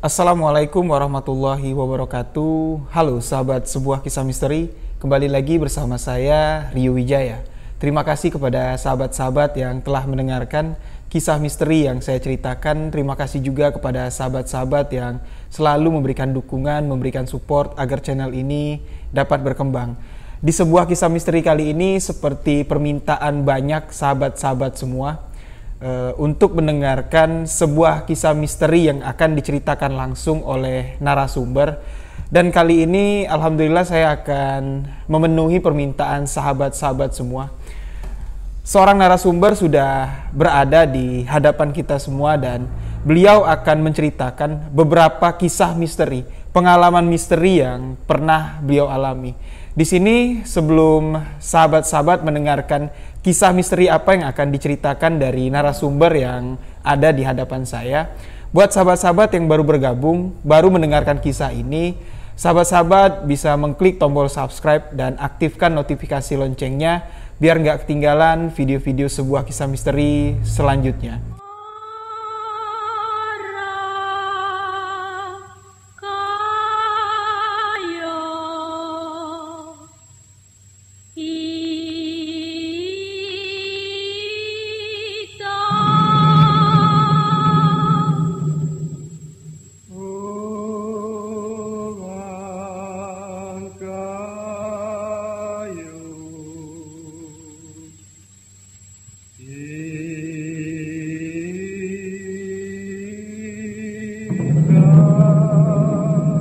Assalamualaikum warahmatullahi wabarakatuh. Halo sahabat sebuah kisah misteri, kembali lagi bersama saya Rio Wijaya. Terima kasih kepada sahabat-sahabat yang telah mendengarkan kisah misteri yang saya ceritakan. Terima kasih juga kepada sahabat-sahabat yang selalu memberikan dukungan, memberikan support agar channel ini dapat berkembang. Di sebuah kisah misteri kali ini, seperti permintaan banyak sahabat-sahabat semua, untuk mendengarkan sebuah kisah misteri yang akan diceritakan langsung oleh narasumber. Dan kali ini alhamdulillah saya akan memenuhi permintaan sahabat-sahabat semua. Seorang narasumber sudah berada di hadapan kita semua dan beliau akan menceritakan beberapa kisah misteri, pengalaman misteri yang pernah beliau alami. Di sini sebelum sahabat-sahabat mendengarkan kisah misteri apa yang akan diceritakan dari narasumber yang ada di hadapan saya, buat sahabat-sahabat yang baru bergabung, baru mendengarkan kisah ini, sahabat-sahabat bisa mengklik tombol subscribe dan aktifkan notifikasi loncengnya biar nggak ketinggalan video-video sebuah kisah misteri selanjutnya.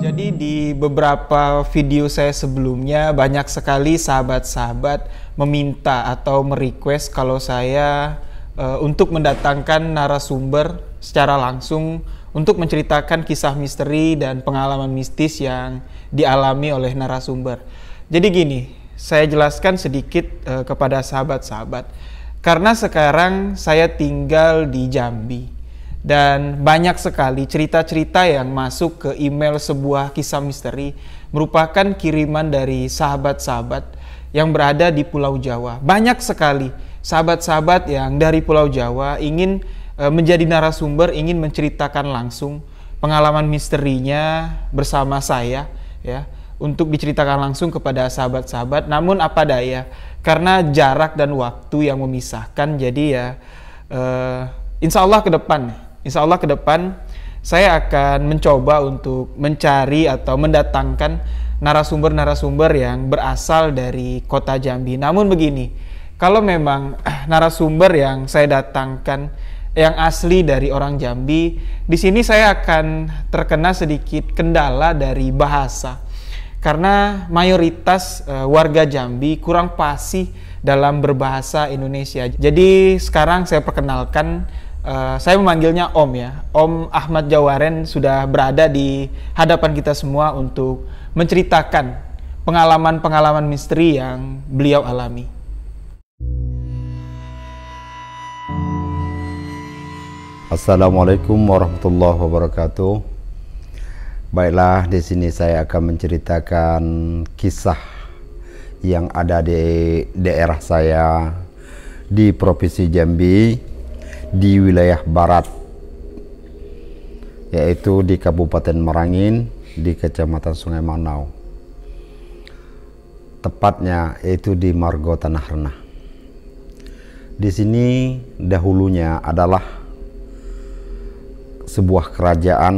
Jadi di beberapa video saya sebelumnya banyak sekali sahabat-sahabat meminta atau merequest kalau saya untuk mendatangkan narasumber secara langsung untuk menceritakan kisah misteri dan pengalaman mistis yang dialami oleh narasumber. Jadi gini, saya jelaskan sedikit kepada sahabat-sahabat. Karena sekarang saya tinggal di Jambi dan banyak sekali cerita-cerita yang masuk ke email sebuah kisah misteri merupakan kiriman dari sahabat-sahabat yang berada di Pulau Jawa. Banyak sekali sahabat-sahabat yang dari Pulau Jawa ingin menjadi narasumber, ingin menceritakan langsung pengalaman misterinya bersama saya, ya, untuk diceritakan langsung kepada sahabat-sahabat. Namun apa daya, karena jarak dan waktu yang memisahkan, jadi ya insya Allah ke depan saya akan mencoba untuk mencari atau mendatangkan narasumber-narasumber yang berasal dari kota Jambi. Namun begini, kalau memang narasumber yang saya datangkan yang asli dari orang Jambi, di sini saya akan terkena sedikit kendala dari bahasa. Karena mayoritas warga Jambi kurang fasih dalam berbahasa Indonesia. Jadi sekarang saya perkenalkan, saya memanggilnya Om ya. Om Ahmad Jawaren sudah berada di hadapan kita semua untuk menceritakan pengalaman-pengalaman misteri yang beliau alami. Assalamualaikum warahmatullahi wabarakatuh. Baiklah, di sini saya akan menceritakan kisah yang ada di daerah saya di Provinsi Jambi, di wilayah barat, yaitu di Kabupaten Merangin, di Kecamatan Sungai Manau. Tepatnya yaitu di Margo Tanah Renah. Di sini dahulunya adalah sebuah kerajaan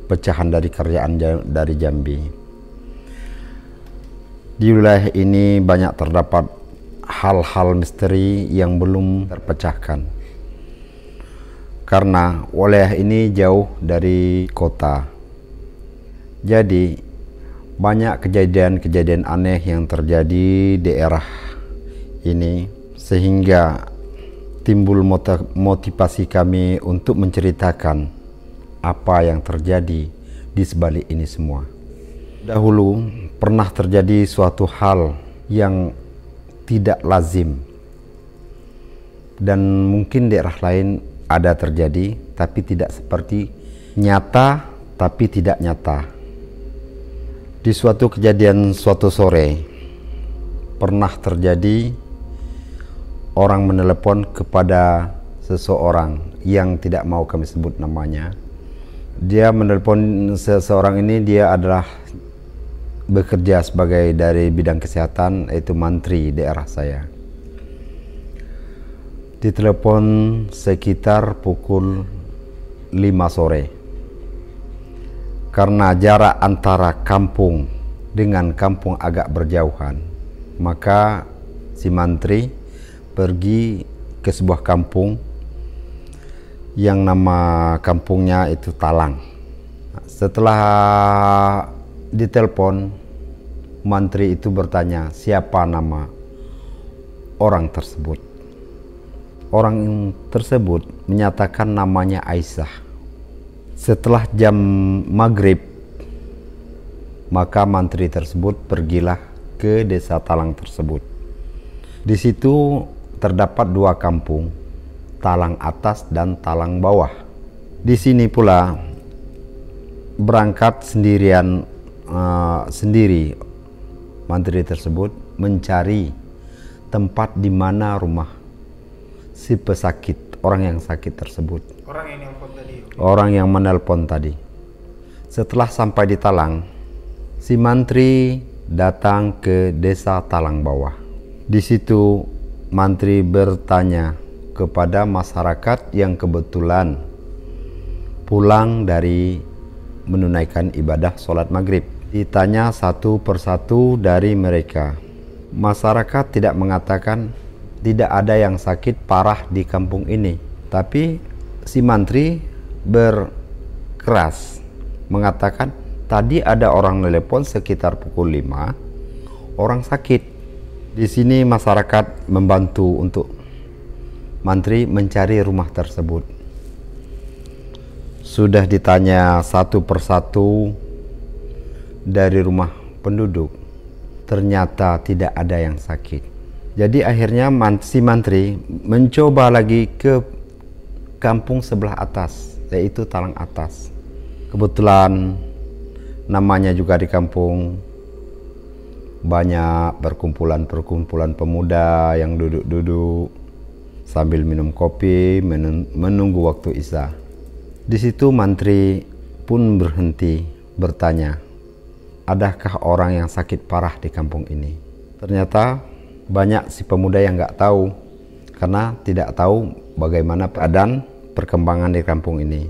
pecahan dari kerajaan dari Jambi. Di wilayah ini banyak terdapat hal-hal misteri yang belum terpecahkan. Karena wilayah ini jauh dari kota. Jadi banyak kejadian-kejadian aneh yang terjadi di daerah ini, sehingga timbul motivasi kami untuk menceritakan apa yang terjadi di sebalik ini semua. Dahulu pernah terjadi suatu hal yang tidak lazim, dan mungkin daerah lain ada terjadi, tapi tidak seperti nyata, tapi tidak nyata. Di suatu kejadian suatu sore, pernah terjadi orang menelepon kepada seseorang yang tidak mau kami sebut namanya Dia menelpon seseorang ini, dia adalah bekerja sebagai dari bidang kesehatan, yaitu mantri daerah saya. Ditelepon sekitar pukul 5 sore. Karena jarak antara kampung dengan kampung agak berjauhan, maka si mantri pergi ke sebuah kampung yang nama kampungnya itu Talang. Setelah ditelepon, mantri itu bertanya siapa nama orang tersebut. Orang tersebut menyatakan namanya Aisyah. Setelah jam maghrib, maka mantri tersebut pergilah ke desa Talang tersebut. Di situ terdapat 2 kampung, Talang Atas dan Talang Bawah. Di sini pula berangkat sendiri mantri tersebut mencari tempat di mana rumah si pesakit, orang yang sakit tersebut. Orang yang menelpon tadi. Setelah sampai di Talang, si mantri datang ke desa Talang Bawah. Di situ mantri bertanya kepada masyarakat yang kebetulan pulang dari menunaikan ibadah sholat maghrib. Ditanya satu persatu dari mereka. Masyarakat tidak mengatakan tidak ada yang sakit parah di kampung ini. Tapi si mantri berkeras mengatakan tadi ada orang telepon sekitar pukul 5, orang sakit. Di sini masyarakat membantu untuk mantri mencari rumah tersebut. Sudah ditanya satu persatu dari rumah penduduk, ternyata tidak ada yang sakit. Jadi akhirnya si mantri mencoba lagi ke kampung sebelah atas, yaitu Talang Atas. Kebetulan namanya juga di kampung banyak perkumpulan pemuda yang duduk-duduk sambil minum kopi menunggu waktu isya. Di situ mantri pun berhenti bertanya, adakah orang yang sakit parah di kampung ini? Ternyata banyak si pemuda yang nggak tahu, karena tidak tahu bagaimana keadaan perkembangan di kampung ini.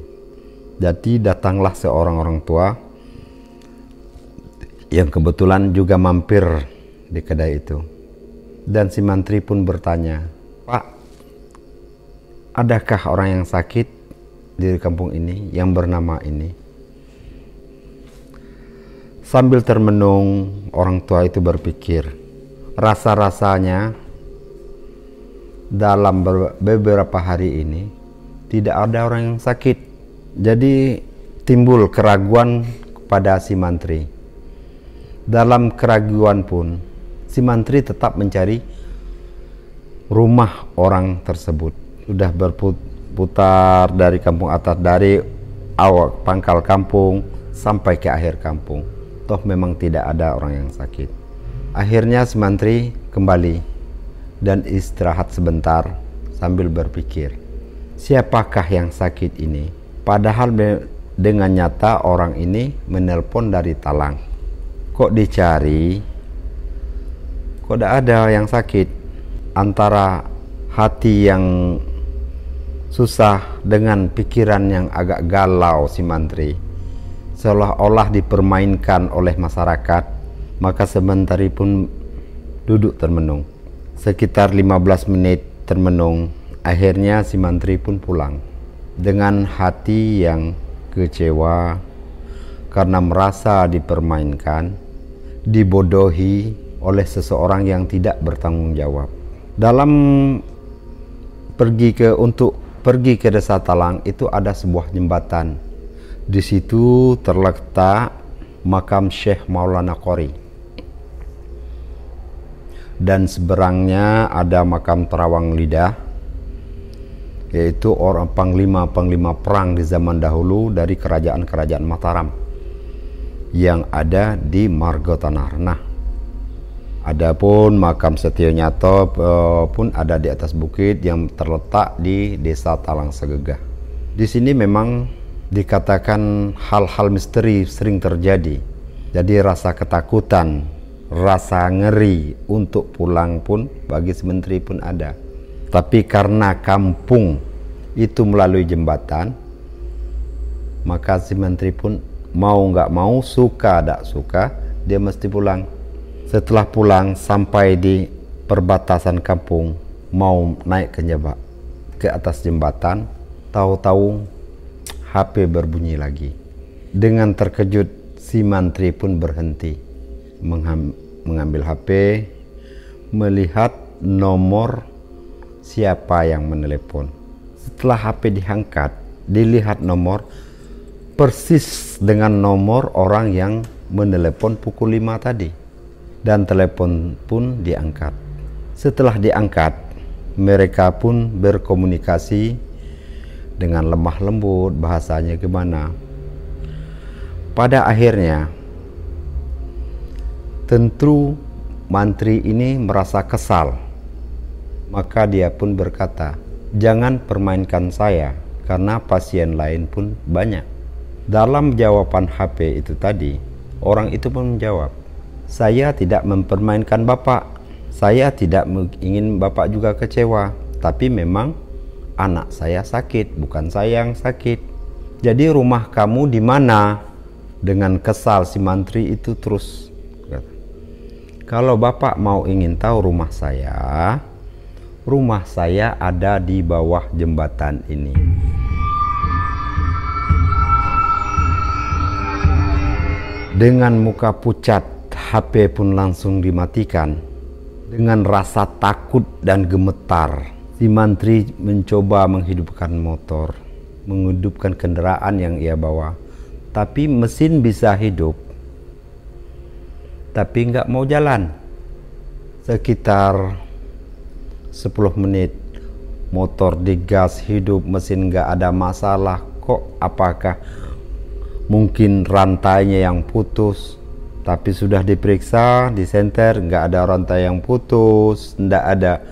Jadi datanglah seorang orang tua yang kebetulan juga mampir di kedai itu. Dan si mantri pun bertanya, Pak, adakah orang yang sakit di kampung ini yang bernama ini? Sambil termenung, orang tua itu berpikir, rasa-rasanya dalam beberapa hari ini tidak ada orang yang sakit. Jadi timbul keraguan kepada si mantri. Dalam keraguan pun si mantri tetap mencari rumah orang tersebut. Sudah berputar dari kampung atas, dari awal pangkal kampung sampai ke akhir kampung. Toh memang tidak ada orang yang sakit. Akhirnya si mantri kembali dan istirahat sebentar sambil berpikir, siapakah yang sakit ini? Padahal dengan nyata orang ini menelpon dari Talang. Kok dicari, kok tidak ada yang sakit? Antara hati yang susah dengan pikiran yang agak galau si mantri, seolah-olah dipermainkan oleh masyarakat, maka sebentar pun duduk termenung. Sekitar 15 menit termenung, akhirnya si mantri pun pulang dengan hati yang kecewa karena merasa dipermainkan, dibodohi oleh seseorang yang tidak bertanggung jawab. Dalam untuk pergi ke desa Talang itu ada sebuah jembatan. Di situ terletak makam Syekh Maulana Qori. Dan seberangnya ada makam Terawang Lidah, yaitu orang panglima perang di zaman dahulu dari kerajaan Mataram yang ada di Margo Tanah Renah. Adapun makam Setio Nyato pun ada di atas bukit yang terletak di desa Talang Segegah. Di sini memang Dikatakan hal-hal misteri sering terjadi. Jadi rasa ketakutan, rasa ngeri untuk pulang pun bagi si menteri pun ada. Tapi karena kampung itu melalui jembatan, maka si menteri pun mau nggak mau, suka tak suka, dia mesti pulang. Setelah pulang sampai di perbatasan kampung, mau naik ke atas jembatan, tahu-tahu HP berbunyi lagi. Dengan terkejut, si mantri pun berhenti, mengambil HP, melihat nomor siapa yang menelepon. Setelah HP diangkat, dilihat nomor persis dengan nomor orang yang menelepon pukul 5 tadi. Dan telepon pun diangkat. Setelah diangkat, mereka pun berkomunikasi dengan lemah lembut, bahasanya gimana. Pada akhirnya tentu mantri ini merasa kesal, maka dia pun berkata, jangan permainkan saya karena pasien lain pun banyak. Dalam jawaban HP itu tadi, orang itu pun menjawab, saya tidak mempermainkan Bapak, saya tidak ingin Bapak juga kecewa, tapi memang anak saya sakit, bukan saya yang sakit. Jadi rumah kamu di mana? Dengan kesal si mantri itu terus kata, kalau Bapak mau ingin tahu rumah saya ada di bawah jembatan ini. Dengan muka pucat, HP pun langsung dimatikan. Dengan rasa takut dan gemetar, si mantri mencoba menghidupkan motor, menghidupkan kendaraan yang ia bawa. Tapi mesin bisa hidup, tapi nggak mau jalan. Sekitar 10 menit, motor digas hidup, mesin nggak ada masalah. Kok apakah mungkin rantainya yang putus? Tapi sudah diperiksa, disenter, nggak ada rantai yang putus, nggak ada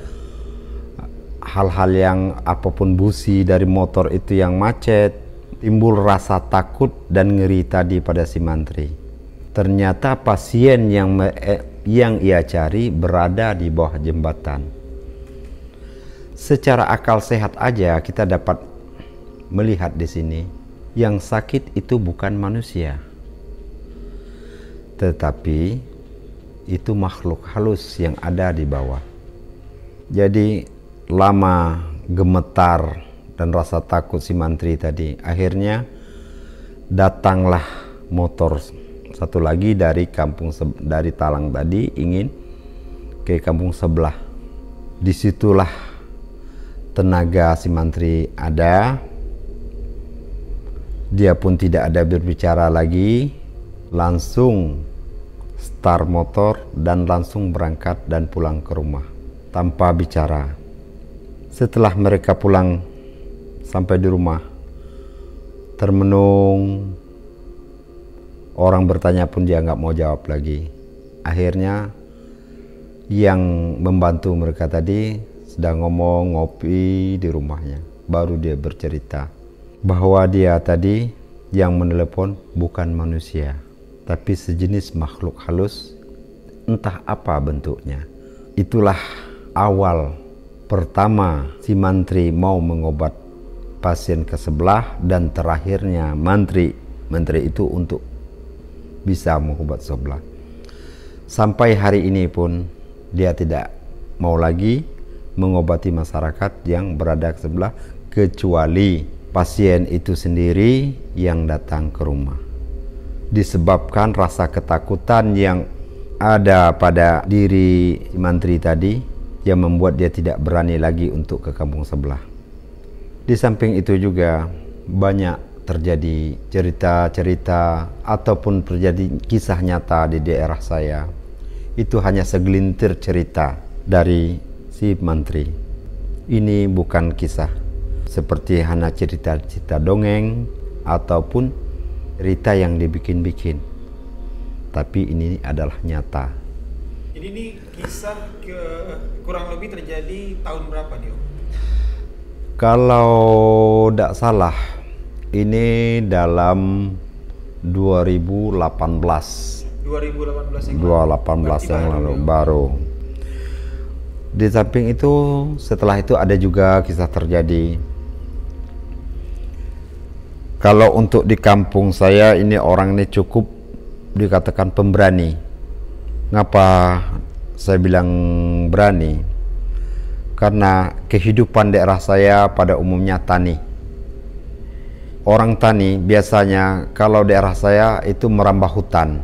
hal-hal yang apapun busi dari motor itu yang macet. Timbul rasa takut dan ngeri tadi pada si mantri. Ternyata pasien yang ia cari berada di bawah jembatan. Secara akal sehat aja kita dapat melihat di sini, yang sakit itu bukan manusia, tetapi itu makhluk halus yang ada di bawah. Jadi lama gemetar dan rasa takut si mantri tadi, akhirnya datanglah motor satu lagi dari dari Talang tadi, ingin ke kampung sebelah. Disitulah tenaga si mantri ada. Dia pun tidak ada berbicara lagi, langsung start motor dan langsung berangkat dan pulang ke rumah tanpa bicara. Setelah mereka pulang sampai di rumah, termenung, orang bertanya pun dia nggak mau jawab lagi. Akhirnya yang membantu mereka tadi sedang ngomong ngopi di rumahnya, baru dia bercerita bahwa dia tadi yang menelepon bukan manusia, tapi sejenis makhluk halus, entah apa bentuknya. Itulah awal pertama si mantri mau mengobat pasien ke sebelah, dan terakhirnya menteri itu untuk bisa mengobat sebelah. Sampai hari ini pun dia tidak mau lagi mengobati masyarakat yang berada ke sebelah, kecuali pasien itu sendiri yang datang ke rumah. Disebabkan rasa ketakutan yang ada pada diri mantri tadi yang membuat dia tidak berani lagi untuk ke kampung sebelah. Di samping itu juga banyak terjadi cerita-cerita ataupun terjadi kisah nyata di daerah saya. Itu hanya segelintir cerita dari si mantri. Ini bukan kisah seperti hanya cerita-cerita dongeng ataupun cerita yang dibikin-bikin, tapi ini adalah nyata. Jadi ini kisah kurang lebih terjadi tahun berapa, Dio? Kalau tidak salah, ini dalam 2018 yang lalu baru. Di samping itu, setelah itu ada juga kisah terjadi. Kalau untuk di kampung saya ini orang ini cukup dikatakan pemberani. Ngapa saya bilang berani? Karena kehidupan daerah saya pada umumnya tani. Orang tani biasanya kalau daerah saya itu merambah hutan,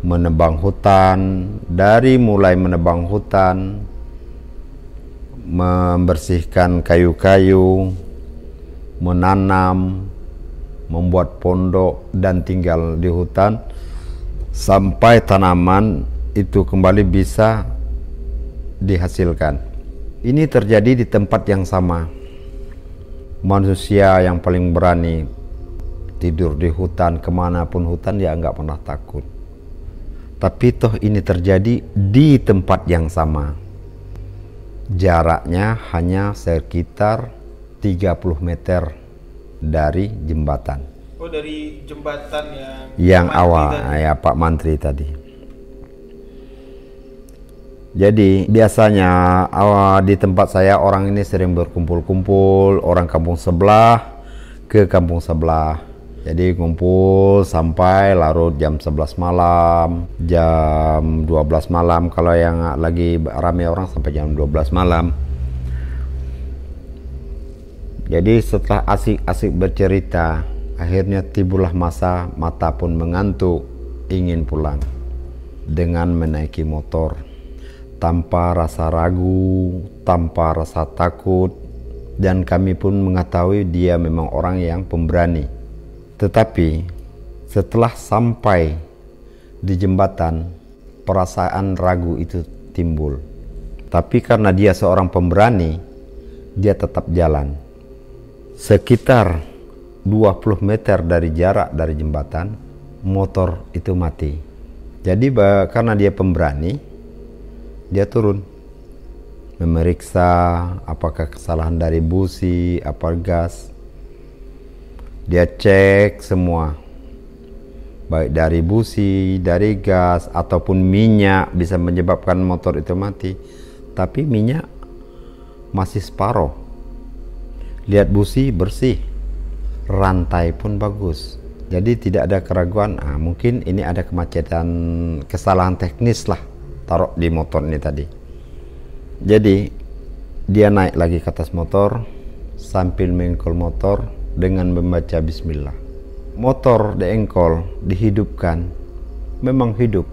menebang hutan, dari mulai menebang hutan, membersihkan kayu-kayu, menanam, membuat pondok dan tinggal di hutan sampai tanaman itu kembali bisa dihasilkan. Ini terjadi di tempat yang sama. Manusia yang paling berani tidur di hutan, kemanapun hutan dia nggak pernah takut. Tapi toh ini terjadi di tempat yang sama. Jaraknya hanya sekitar 30 meter dari jembatan. Oh, dari jembatan yang awal ya Pak Mantri tadi. Jadi biasanya di tempat saya orang ini sering berkumpul-kumpul, orang kampung sebelah ke kampung sebelah. Jadi kumpul sampai larut jam 11 malam, jam 12 malam, kalau yang lagi ramai orang sampai jam 12 malam. Jadi setelah asik-asik bercerita, akhirnya timbullah mata pun mengantuk, ingin pulang dengan menaiki motor. Tanpa rasa ragu, tanpa rasa takut, dan kami pun mengetahui dia memang orang yang pemberani. Tetapi setelah sampai di jembatan, perasaan ragu itu timbul. Tapi karena dia seorang pemberani, dia tetap jalan. Sekitar 20 meter dari jarak dari jembatan, motor itu mati. Jadi karena dia pemberani, dia turun, memeriksa apakah kesalahan dari busi, apa gas. Dia cek semua, baik dari busi, dari gas, ataupun minyak bisa menyebabkan motor itu mati. Tapi minyak masih separuh. Lihat busi bersih, rantai pun bagus. Jadi tidak ada keraguan, mungkin ini ada kemacetan, kesalahan teknis lah taruh di motor ini tadi. Jadi dia naik lagi ke atas motor sambil mengengkol motor dengan membaca bismillah. Motor diengkol, dihidupkan, memang hidup.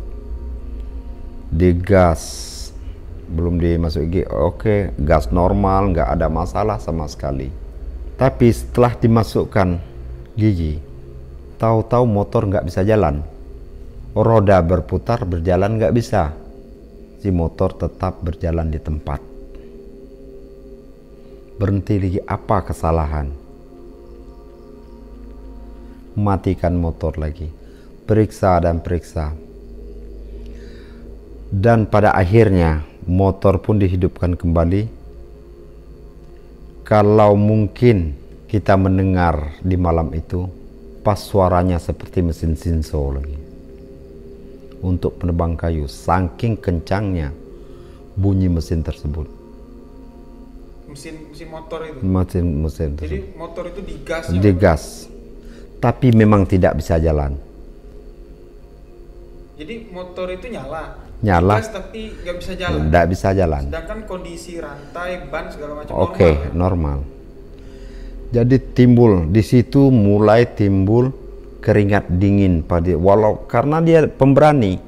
Digas, belum dimasuk gigi, oke, gas normal, nggak ada masalah sama sekali. Tapi setelah dimasukkan gigi, tahu-tahu motor nggak bisa jalan. Roda berputar, berjalan nggak bisa. Si motor tetap berjalan di tempat. Berhenti lagi, apa kesalahan? Matikan motor lagi, periksa dan periksa. Dan pada akhirnya motor pun dihidupkan kembali. Kalau mungkin kita mendengar di malam itu, pas suaranya seperti mesin sinso lagi. Untuk penebang kayu, saking kencangnya bunyi mesin tersebut. Mesin motor itu. Mesin. Jadi motor itu digas. Digas, tapi memang tidak bisa jalan. Jadi motor itu nyala. Digas, tapi nggak bisa jalan. Nggak bisa jalan. Sedangkan kondisi rantai, ban segala macam normal. Jadi timbul di situ, mulai timbul keringat dingin karena dia pemberani.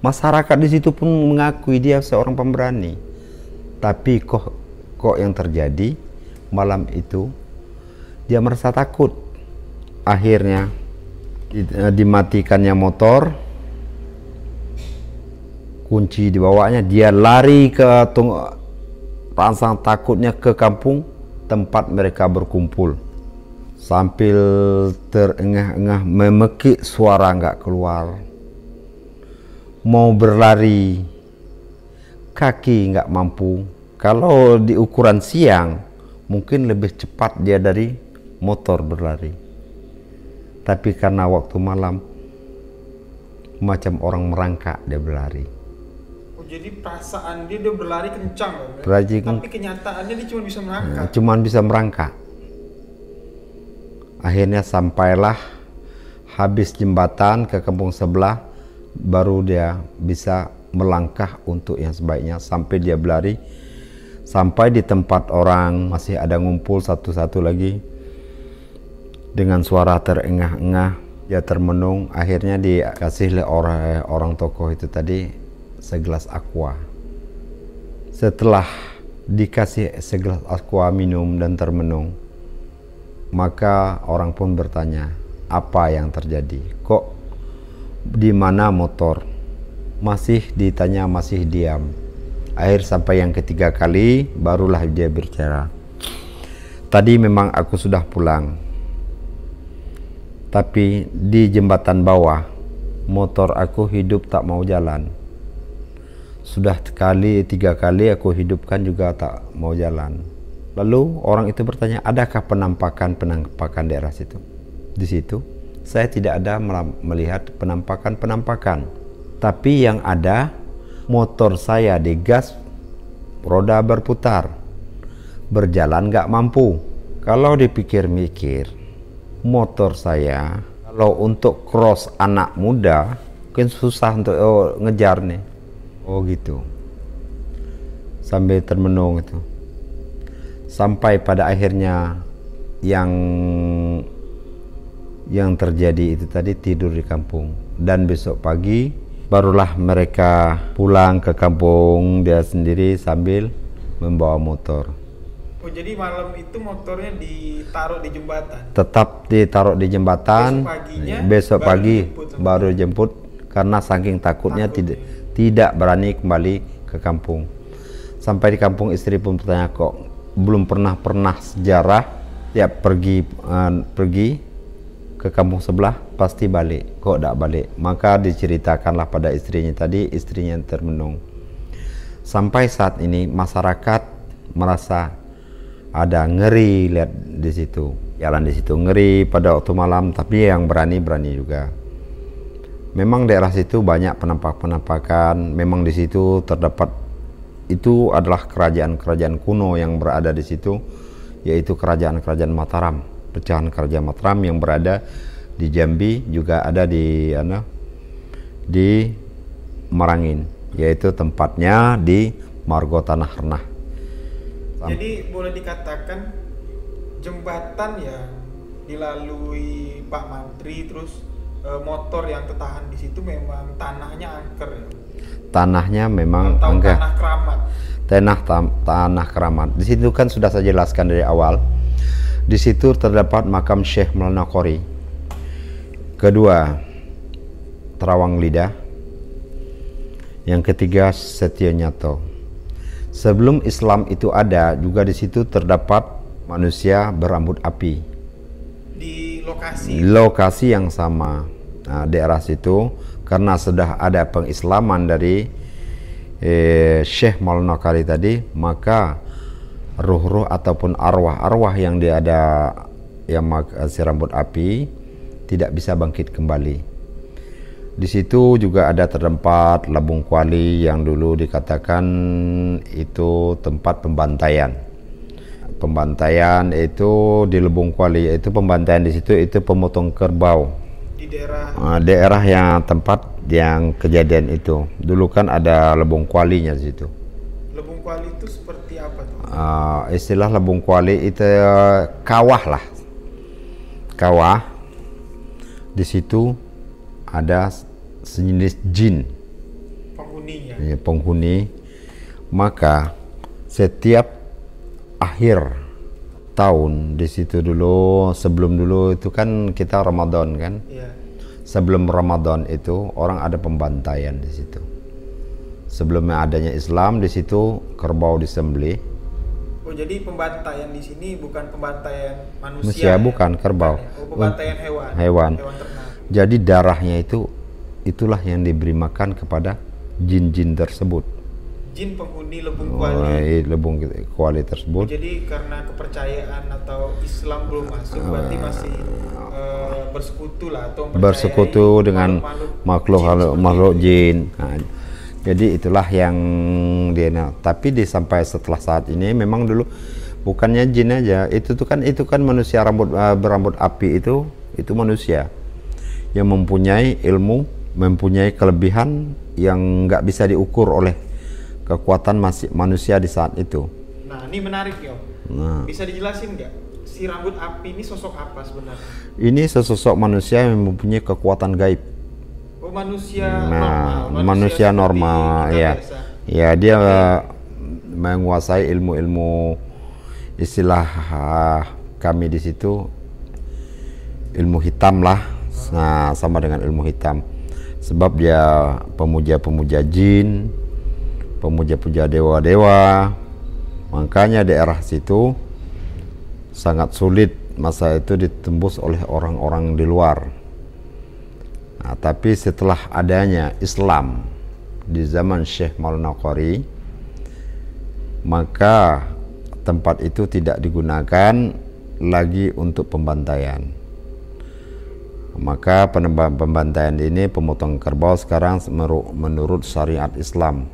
Masyarakat di situ pun mengakui dia seorang pemberani. Tapi kok yang terjadi malam itu, dia merasa takut. Akhirnya dimatikannya motor, kunci dibawanya, dia lari ke rasa takutnya ke kampung tempat mereka berkumpul. Sambil terengah-engah memekik, suara nggak keluar. Mau berlari, kaki nggak mampu. Kalau di ukuran siang, mungkin lebih cepat dia dari motor berlari. Tapi karena waktu malam macam orang merangkak dia berlari. Oh, jadi perasaan dia berlari kencang loh, tapi kenyataannya dia cuma bisa merangkak. Cuman bisa merangkak. Akhirnya sampailah habis jembatan ke kampung sebelah, baru dia bisa melangkah untuk yang sebaiknya sampai dia berlari sampai di tempat orang masih ada ngumpul satu-satu lagi. Dengan suara terengah-engah, dia termenung. Akhirnya dikasih oleh orang tokoh itu tadi segelas aqua. Setelah dikasih segelas aqua minum dan termenung, maka orang pun bertanya, apa yang terjadi? Kok di mana motor? Masih ditanya, masih diam. Akhir sampai yang ketiga kali barulah dia bicara. Tadi memang aku sudah pulang, tapi di jembatan bawah motor aku hidup tak mau jalan. Sudah tiga kali aku hidupkan juga tak mau jalan. Lalu orang itu bertanya, adakah penampakan daerah situ? Di situ saya tidak ada melihat penampakan. Tapi yang ada motor saya digas, roda berputar, berjalan gak mampu. Kalau dipikir-mikir, motor saya kalau untuk cross anak muda mungkin susah untuk ngejar nih. Oh gitu. Sambil termenung itu. Sampai pada akhirnya yang terjadi itu tadi tidur di kampung. Dan besok pagi barulah mereka pulang ke kampung dia sendiri sambil membawa motor. Oh, jadi malam itu motornya ditaruh di jembatan? Tetap ditaruh di jembatan. Besok pagi baru dijemput karena saking takutnya tidak berani kembali ke kampung. Sampai di kampung istri pun bertanya, kok belum pernah sejarah ya pergi ke kampung sebelah pasti balik, kok tidak balik? Maka diceritakanlah pada istrinya tadi, istrinya termenung. Sampai saat ini masyarakat merasa ada ngeri lihat di situ, jalan di situ ngeri pada waktu malam, tapi yang berani juga. Memang daerah situ banyak penampakan, memang di situ terdapat, itu adalah kerajaan kuno yang berada di situ, yaitu kerajaan Mataram. Pecahan kerajaan Mataram yang berada di Jambi, juga ada di Merangin, yaitu tempatnya di Margo Tanah Renah. Jadi boleh dikatakan jembatan yang dilalui Pak Mantri, terus motor yang tertahan di situ memang tanahnya angker ya? Tanahnya memang angker. Tanah keramat. Tanah keramat. Di situ kan sudah saya jelaskan dari awal. Di situ terdapat makam Syekh Maulana Qori. Kedua, Terawang Lidah. Yang ketiga, Setia Nyato. Sebelum Islam itu ada, juga di situ terdapat manusia berambut api. Di lokasi yang sama. Nah, daerah situ karena sudah ada pengislaman dari Syekh Maulana Qori tadi, maka ruh-ruh ataupun arwah yang dia ada yang si rambut api tidak bisa bangkit kembali. Di situ juga ada terdapat Labung Kuali yang dulu dikatakan itu tempat pembantaian. Pembantaian itu di Labung Kuali, itu pembantaian di situ itu pemotong kerbau. Di daerah yang tempat yang kejadian itu. Dulu kan ada Labung Kualinya di situ. Labung Kuali itu seperti apa tuh? Istilah Labung Kuali itu kawah lah. Kawah. Di situ ada sejenis jin penghuninya. Ya, penghuni. Maka setiap akhir tahun di situ dulu, sebelum dulu itu kan kita Ramadan kan. Ya. Sebelum Ramadan itu orang ada pembantaian di situ. Sebelumnya adanya Islam di situ kerbau disembelih. Oh, jadi pembantaian di sini bukan pembantaian manusia ya? Bukan kerbau. Oh, pembantaian hewan ternak. Jadi darahnya itulah yang diberi makan kepada jin-jin tersebut. jin penghuni Lebung Kuali. Lebung Kuali tersebut. Jadi karena kepercayaan atau Islam belum masuk, berarti masih bersekutu lah atau bersekutu dengan makhluk jin. Nah, jadi itulah yang dia. Tapi sampai setelah saat ini memang dulu bukannya jin aja, itu kan manusia berambut api itu manusia yang mempunyai ilmu, mempunyai kelebihan yang nggak bisa diukur oleh kekuatan manusia di saat itu. Nah, ini menarik ya. Nah, bisa dijelasin nggak si rambut api ini sosok apa sebenarnya? Ini sesosok manusia yang mempunyai kekuatan gaib. Oh, manusia normal ya. Biasa. Ya, dia menguasai ilmu-ilmu, istilah kami di situ ilmu hitam lah. Nah, sama dengan ilmu hitam. Sebab dia pemuja-pemuja jin, pemuja-pemuja dewa-dewa. Makanya daerah situ sangat sulit masa itu ditembus oleh orang-orang di luar. Nah, tapi setelah adanya Islam di zaman Syekh Maulana Qari, maka tempat itu tidak digunakan lagi untuk pembantaian. Maka pembantaian ini, pemotong kerbau sekarang menurut syariat Islam.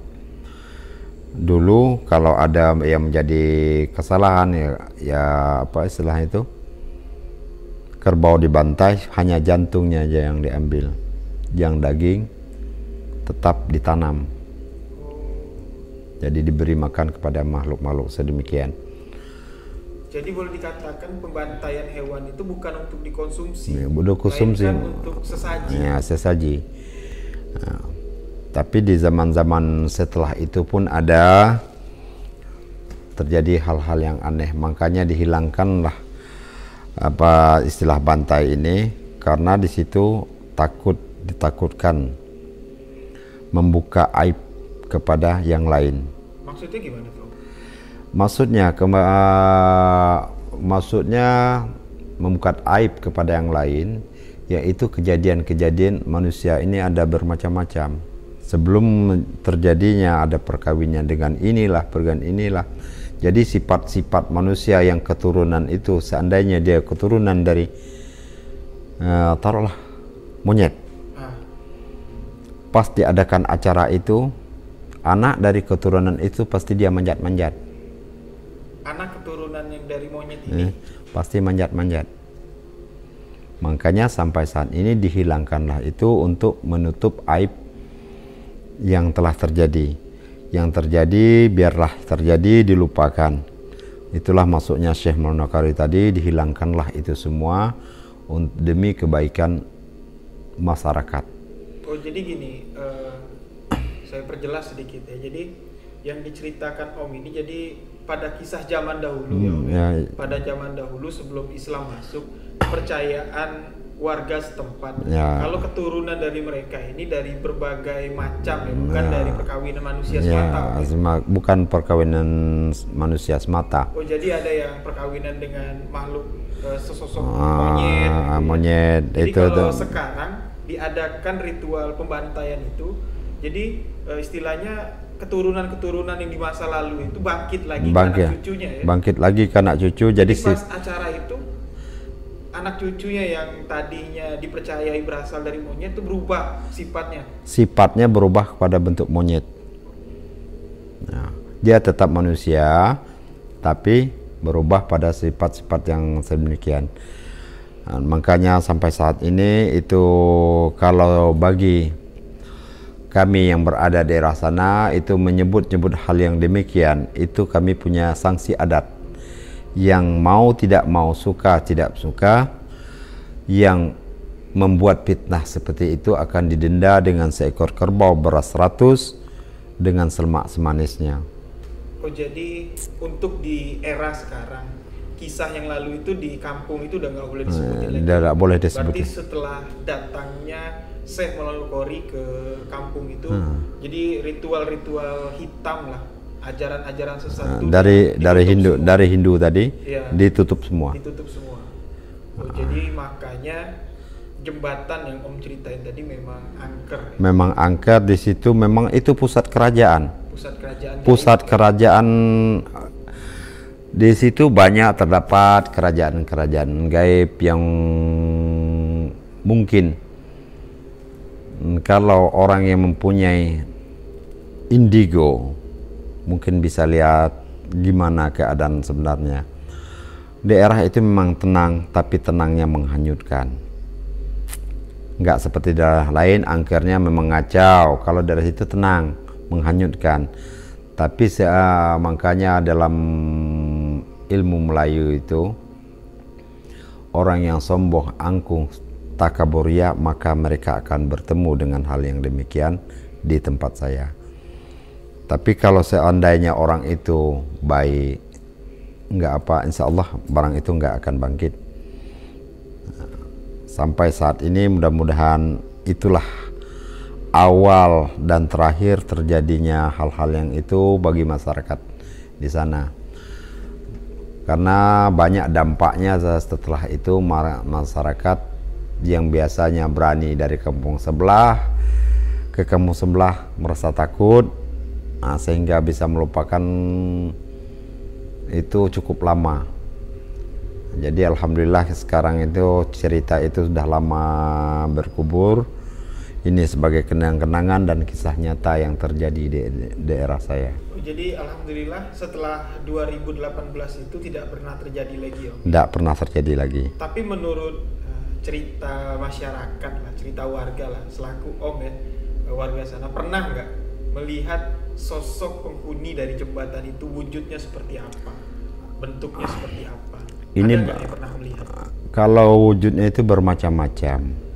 Dulu kalau ada yang menjadi kesalahan ya apa istilah itu, kerbau dibantai hanya jantungnya aja yang diambil, yang daging tetap ditanam. Jadi diberi makan kepada makhluk-makhluk sedemikian. Jadi boleh dikatakan pembantaian hewan itu bukan untuk dikonsumsi, untuk sesaji. Ya, sesaji. Nah, tapi di zaman-zaman setelah itu pun ada terjadi hal-hal yang aneh, makanya dihilangkanlah apa istilah bantai ini, karena di situ ditakutkan membuka aib kepada yang lain. Maksudnya gimana tuh? Maksudnya membuka aib kepada yang lain, yaitu kejadian-kejadian manusia ini ada bermacam-macam. Sebelum terjadinya ada perkawinan dengan inilah. Jadi sifat-sifat manusia yang keturunan itu, seandainya dia keturunan dari taruhlah monyet, pas diadakan acara itu, anak dari keturunan itu pasti dia manjat-manjat. Anak keturunan yang dari monyet ini pasti manjat-manjat. Makanya sampai saat ini dihilangkanlah itu untuk menutup aib yang telah terjadi. Yang terjadi biarlah terjadi, dilupakan. Itulah maksudnya Syekh Maulana Qari tadi, dihilangkanlah itu semua demi kebaikan masyarakat. Oh, jadi gini, saya perjelas sedikit ya. Jadi yang diceritakan Om ini jadi pada kisah zaman dahulu pada zaman dahulu sebelum Islam masuk, kepercayaan warga setempat kalau keturunan dari mereka ini dari berbagai macam bukan dari perkawinan manusia semata. Bukan perkawinan manusia semata. Oh, jadi ada yang perkawinan dengan makhluk sesosok monyet. Jadi kalau sekarang diadakan ritual pembantaian itu, jadi istilahnya keturunan-keturunan yang di masa lalu itu bangkit lagi ke anak cucunya ya. Bangkit lagi ke anak cucu. Jadi pas acara itu anak cucunya yang tadinya dipercayai berasal dari monyet itu berubah sifatnya. Sifatnya berubah kepada bentuk monyet. Nah, dia tetap manusia tapi berubah pada sifat-sifat yang sedemikian. Nah, makanya sampai saat ini itu kalau bagi kami yang berada di daerah sana itu menyebut-nyebut hal yang demikian, itu kami punya sanksi adat. Yang mau tidak mau, suka tidak suka, yang membuat fitnah seperti itu akan didenda dengan seekor kerbau beras 100 dengan selemak semanisnya. Oh, jadi untuk di era sekarang, kisah yang lalu itu di kampung itu udah nggak boleh disebutin lagi. Tidak boleh disebut. Berarti setelah datangnya Syekh Maulana Qari ke kampung itu, jadi ritual-ritual hitam lah, ajaran-ajaran sesat dari Hindu tadi ditutup semua. Oh, jadi makanya jembatan yang Om ceritain tadi memang angker. Memang angker di situ, memang itu pusat kerajaan. pusat kerajaan di situ banyak terdapat kerajaan-kerajaan gaib yang mungkin kalau orang yang mempunyai indigo mungkin bisa lihat gimana keadaan sebenarnya. Daerah itu memang tenang, tapi tenangnya menghanyutkan. Nggak seperti daerah lain, angkernya memang ngacau. Kalau daerah itu tenang, menghanyutkan. Tapi makanya dalam ilmu Melayu itu, orang yang sombong, angkuh, takaburia, maka mereka akan bertemu dengan hal yang demikian di tempat saya. Tapi kalau seandainya orang itu baik, nggak apa, insya Allah barang itu nggak akan bangkit. Sampai saat ini mudah-mudahan itulah awal dan terakhir terjadinya hal-hal yang itu bagi masyarakat di sana. Karena banyak dampaknya setelah itu masyarakat yang biasanya berani dari kampung sebelah ke kampung sebelah merasa takut, sehingga bisa melupakan itu cukup lama. Jadi alhamdulillah sekarang itu cerita itu sudah lama berkubur. Ini sebagai kenang-kenangan dan kisah nyata yang terjadi di daerah saya. Jadi alhamdulillah setelah 2018 itu tidak pernah terjadi lagi, Om? Tidak pernah terjadi lagi. Tapi menurut cerita masyarakat lah, cerita warga lah, selaku Om ya, warga sana, pernah nggak melihat sosok penghuni dari jembatan itu wujudnya seperti apa, bentuknya seperti apa? Ini pernah melihat? Kalau wujudnya itu bermacam-macam,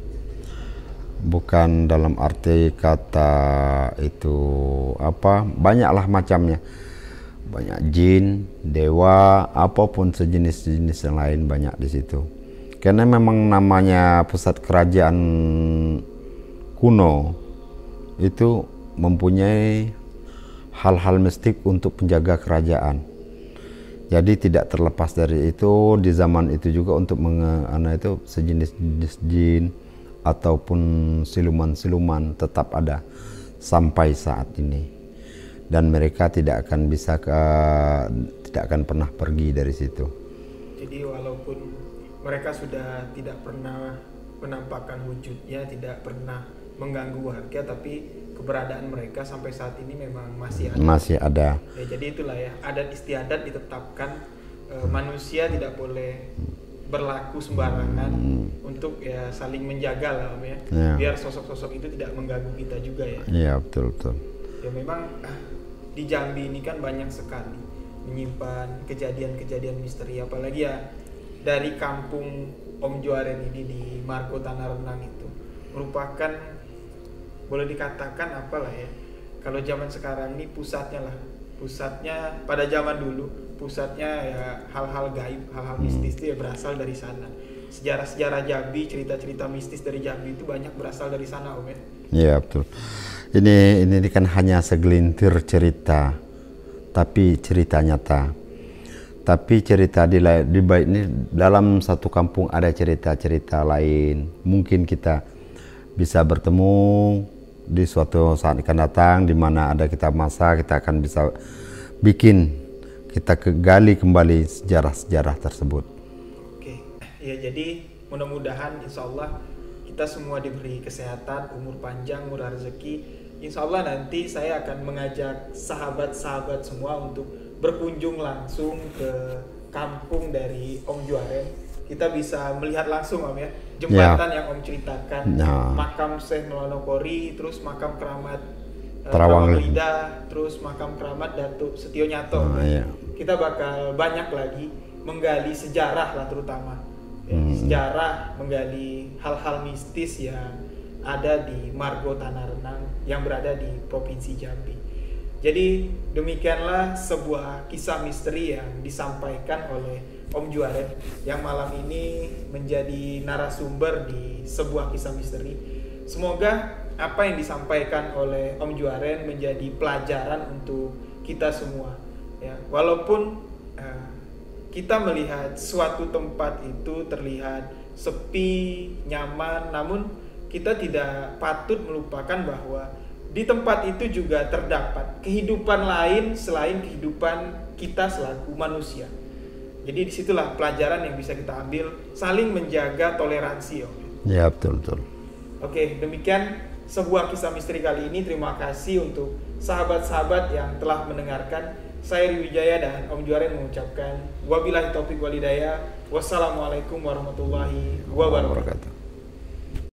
bukan dalam arti kata itu apa, banyaklah macamnya, banyak jin, dewa, apapun sejenis-jenis yang lain banyak di situ. Karena memang namanya pusat kerajaan kuno itu mempunyai hal-hal mistik untuk penjaga kerajaan. Jadi tidak terlepas dari itu, di zaman itu juga untuk itu sejenis-jenis jin ataupun siluman-siluman tetap ada sampai saat ini. Dan mereka tidak akan tidak akan pernah pergi dari situ. Jadi walaupun mereka sudah tidak pernah menampakkan wujudnya, tidak pernah mengganggu warga, tapi keberadaan mereka sampai saat ini memang masih ada. Masih ada. Ya, jadi itulah ya, adat istiadat ditetapkan, manusia tidak boleh berlaku sembarangan untuk ya saling menjaga lah, Om ya. Biar sosok-sosok itu tidak mengganggu kita juga ya. Iya, betul. Ya memang di Jambi ini kan banyak sekali menyimpan kejadian-kejadian misteri, apalagi ya dari kampung Om Juaren ini di Margo Tanah Renang itu merupakan, boleh dikatakan apalah ya, kalau zaman sekarang ini pusatnya pada zaman dulu pusatnya ya hal-hal gaib, hal-hal mistis itu ya berasal dari sana. Sejarah-sejarah Jambi, cerita-cerita mistis dari Jambi itu banyak berasal dari sana, Om ya. Iya, betul. Ini kan hanya segelintir cerita, tapi cerita nyata. Tapi cerita di ini dalam satu kampung ada cerita-cerita lain. Mungkin kita bisa bertemu di suatu saat akan datang, di mana ada kita masa kita akan bisa kita gali kembali sejarah-sejarah tersebut. Oke, ya jadi mudah-mudahan insya Allah kita semua diberi kesehatan, umur panjang, murah rezeki. Insya Allah nanti saya akan mengajak sahabat-sahabat semua untuk berkunjung langsung ke kampung dari Om Juaren. Kita bisa melihat langsung, Om ya, jembatan yang Om ceritakan, makam Syekh Melonokori, terus makam keramat Terawang Lida, terus makam keramat Datuk Setio Nyato. Kita bakal banyak lagi menggali sejarah lah, terutama sejarah, menggali hal-hal mistis yang ada di Margo Tanah Renang yang berada di Provinsi Jambi. Jadi demikianlah sebuah kisah misteri yang disampaikan oleh Om Juaren yang malam ini menjadi narasumber di sebuah kisah misteri. Semoga apa yang disampaikan oleh Om Juaren menjadi pelajaran untuk kita semua. Ya, walaupun kita melihat suatu tempat itu terlihat sepi, nyaman, namun kita tidak patut melupakan bahwa di tempat itu juga terdapat kehidupan lain selain kehidupan kita selaku manusia. Jadi disitulah pelajaran yang bisa kita ambil, saling menjaga toleransi, Om. Ya, betul. Oke, demikian sebuah kisah misteri kali ini. Terima kasih untuk sahabat-sahabat yang telah mendengarkan. Saya Riwijaya dan Om Juaren mengucapkan wabillahi taufiq wal hidayah. Wassalamualaikum warahmatullahi wabarakatuh.